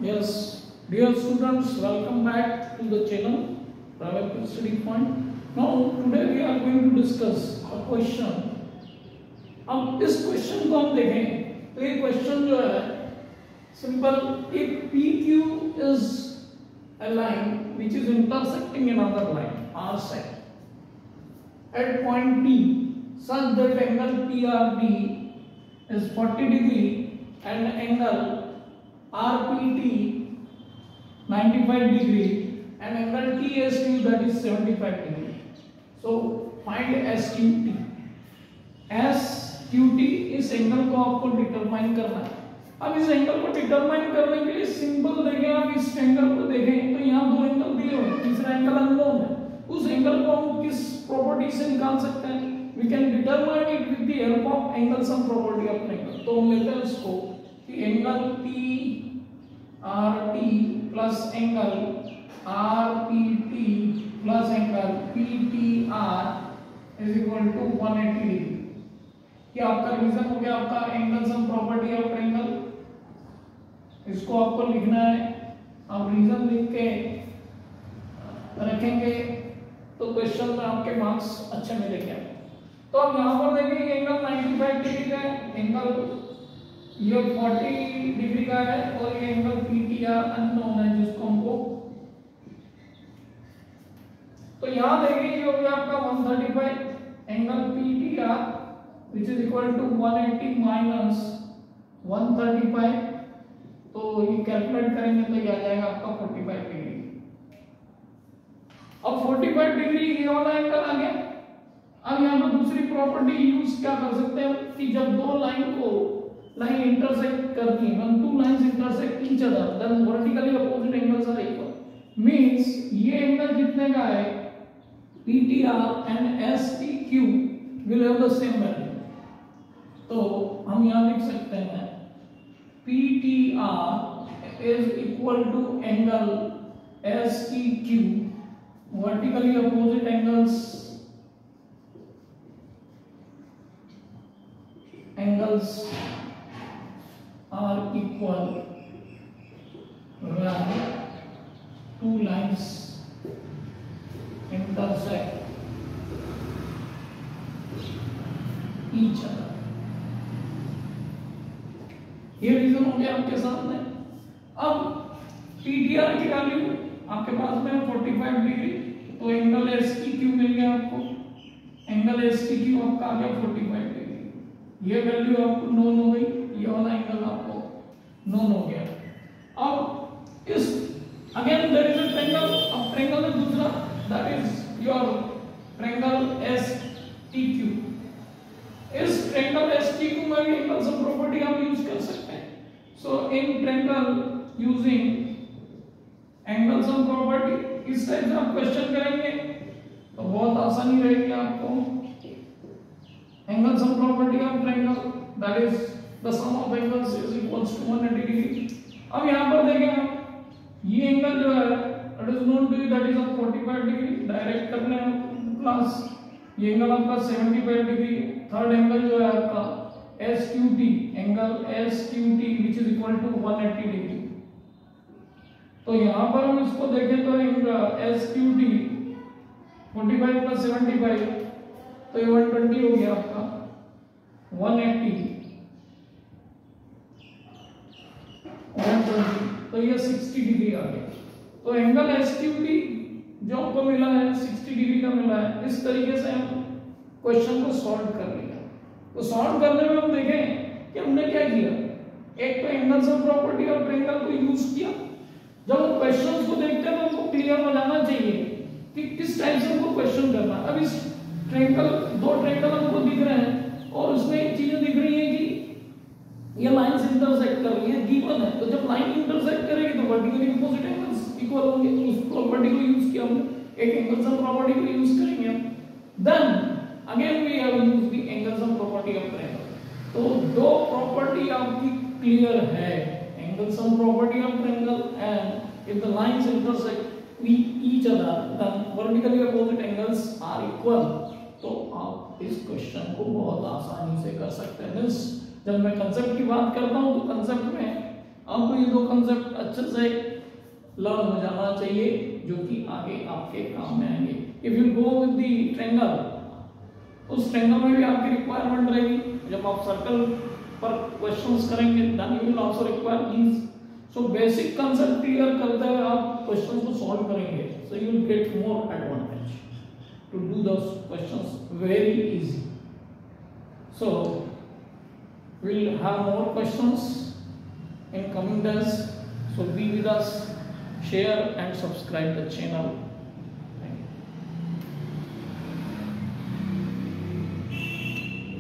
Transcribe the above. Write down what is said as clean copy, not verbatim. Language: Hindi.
Yes, dear students, welcome back to the channel Private Study Point. Now today we are going to discuss a question. अब इस क्वेश्चन को हम देखें तो ये क्वेश्चन जो है simple, if PQ is a line which is intersecting another line R set at point P such that angle PRD is 40 degree and angle RPT 95 degree and angle TSQ that is 75 degree. So find SQT. SQT इस एंगल को आपको डिटरमाइन करना है. अब इस एंगल को डिटरमाइन करने के लिए सिंपल देखें, आप इस एंगल को देखें तो यहाँ दो एंगल दिए हुए हैं, तीसरा एंगल अननोन है. उस एंगल को हम किस प्रॉपर्टी से निकाल सकते हैं? We can determine it with the help of angle sum property of triangle. तो हम लेते हैं उसको कि angle PRT plus angle RPT plus angle PTR is equal to 180 degree. ये आपका रिवीजन हो गया, आपका angle sum property of triangle. इसको आपको लिखना है. आप रीजन लिख के रखेंगे तो क्वेश्चन में आपके मार्क्स अच्छे मिलेंगे. तो अब यहाँ पर देखें एंगल 95 डिग्री का है, एंगल ये 40 डिग्री का है और ये एंगल PTR अननोन है जिसको हमको. तो यहाँ देखिए ये हो गया आपका 135 angle PTR which is equal to 180 minus 135. तो ये कैलकुलेट करेंगे तो ये आ जाएगा आपका 45 डिग्री. अब 45 डिग्री ये वाला एंगल आ गया. अब यहाँ पर दूसरी प्रॉपर्टी यूज क्या कर सकते हैं कि जब दो लाइन इंटरसेक्ट करती है, when two lines intersect each other then vertically opposite angles are equal. Means ये एंगल जितने का है PTR and SPQ will have the same value. तो हम यहाँ लिख सकते हैं PTR is equal to angle SPQ, vertically opposite angles are equal when two lines intersect each other. ये रीजन हो गया आपके सामने. अब PTR की वैल्यू आपके पास में 45 डिग्री, तो एंगल SPQ मिल गया आपको. एंगल SPQ आपका आ गया 45 डिग्री. ये वैल्यू आपको नोन हो गई, ये वाला एंगल आपको नोन हो गया. अब इस again there is a triangle. अब ट्रायंगल में दूसरा that is your triangle STQ. इस ट्रायंगल STQ में भी एंगल सम प्रॉपर्टी आप यूज कर सकते हैं. So in triangle using angle sum property इस टाइप से आप क्वेश्चन करेंगे तो बहुत आसानी रहेगी आपको. Angle sum property of triangle that is the sum of angles is equals to 180 degree. अब यहां पर देखें आप, ये एंगल जो है it is known to you that is 45 degree. Direct करने प्लस ये एंगल आपका 75 डिग्री. थर्ड एंगल जो है आपका SQT, angle SQT which is equal to 180 degree. तो यहां पर हम इसको देखें तो एंगल SQT 45 प्लस 75 तो ये 120 हो गया आपका. 180 तो ये 60 डिग्री आ गया. तो एंगल SQT जो आपको मिला है 60 डिग्री का मिला है. इस तरीके से हम क्वेश्चन को सॉल्व कर लिया. तो सॉल्व करने में हम देखें कि हमने क्या किया. एक तो एंगल सम प्रॉपर्टी और ट्रायंगल को यूज किया. जब हम क्वेश्चंस को देखते हैं तो हमको क्लियर हो जाना चाहिए कि किस टाइप से हमको क्वेश्चन करना है. अब इस ट्रायंगल, दो ट्रायंगल हमको दिख रहे हैं और उसमें एक चीज दिख रही है कि ये लाइंस इंटरसेक्ट कर रही है, गिवन है. तो जब लाइन इंटरसेक्ट करेगी तो वर्टिकली अपोजिट एंगल्स इक्वल होंगे. उस प्रॉपर्टी को यूज किया हमने, एक एंगल सम प्रॉपर्टी को यूज करेंगे हम. Then again we have used the angle sum property of triangle. तो दो प्रॉपर्टी आपकी क्लियर है, angle sum property of triangle and if the lines intersect each other then vertically opposite angles are equal. तो आप इस क्वेश्चन को बहुत आसानी से कर सकते हैं. जब मैं कंसेप्ट की बात करता हूं तो कंसेप्ट में आपको ये दो कंसेप्ट अच्छे से लर्न हो जाना चाहिए जो कि आगे आपके काम में आएंगे। If you go with the triangle, उस ट्रायंगल में भी आपकी रिक्वायरमेंट रहेगी। जब आप सर्कल पर क्वेश्चंस करेंगे then you will also require these. So basic concept clear करते हुए आप क्वेश्चंस को सॉल्व करेंगे, so you will get more advantage to do those questions very easy. So we'll have more questions in coming days, so be with us, share and subscribe the channel.